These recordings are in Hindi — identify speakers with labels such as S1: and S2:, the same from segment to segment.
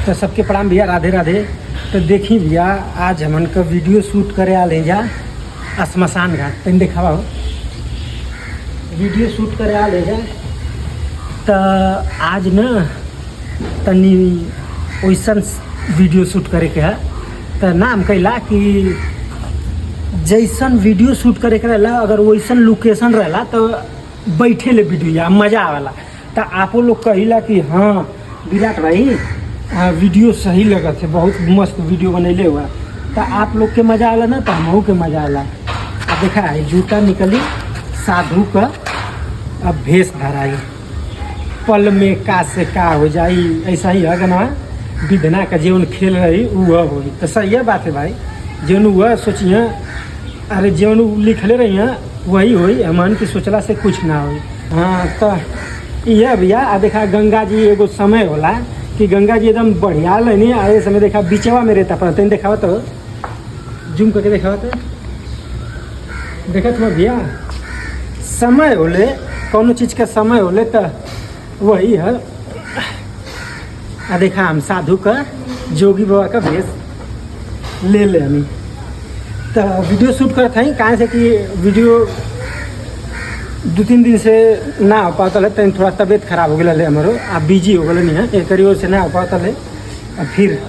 S1: तो सबके प्रणाम भैया, राधे राधे। तो देखी भैया आज हमन का वीडियो शूट करे आ ले जा शमशान घाट तन दिखावा हो वीडियो शूट करे आ ले जा। तो आज न तनी वैसन वीडियो शूट करे के है। तो नाम कैला कि जैसन वीडियो शूट करे के रहला अगर वैसन लोकेशन रहला तो बैठे ले वीडियो मज़ा आवेला। तो आपो लोग कहिला कि हाँ विराट भाई वीडियो सही लगत है, बहुत मस्त वीडियो बनैले हुआ। तो आप लोग के मज़ा आला ना तो हमहू के मज़ा आला। अब देखा है जूता निकली साधु का अब भेष धराई, पल में का से का हो जाई। ऐसा ही है गना विधना का जीवन खेल रही वह हो। तो सही बात है भाई, जौन वह सोचिए अरे जौन लिखले रही हैं वही हुई, हमन की सोचला से कुछ ना हुई। हाँ तो यह भैया देखा गंगा जी एगो समय होला कि गंगा जी एकदम बढ़िया नहीं आए समय देखा बीचवा में रहता पर तेन देखावा तो जूम करके देखावा तो देखा तो भैया समय होले कौनो चीज़ का समय होले तो वही है। देखा हम साधु का जोगी बाबा का भेष ले ले हमें। तो वीडियो शूट करते हैं कहाँ से कि वीडियो 2-3 दिन से ना हो पाता है। तो थोड़ा तबीयत खराब हो गया हमारो, आप बिजी हो गए नहीं है एक करियो से ना हो पाता है। अब फिर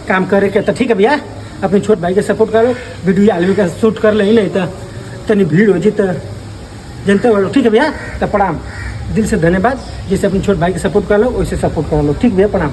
S1: काम करे के तो ठीक है भैया, अपने छोट भाई के सपोर्ट करो, वीडियो आलवी का शूट कर ले नहीं तो तनी भीड़ हो जी तो जनते हो। ठीक है भैया, तो प्रणाम, दिल से धन्यवाद। जैसे अपने छोट भाई के सपोर्ट कर लो वैसे सपोर्ट कर लो। ठीक भैया, प्रणाम।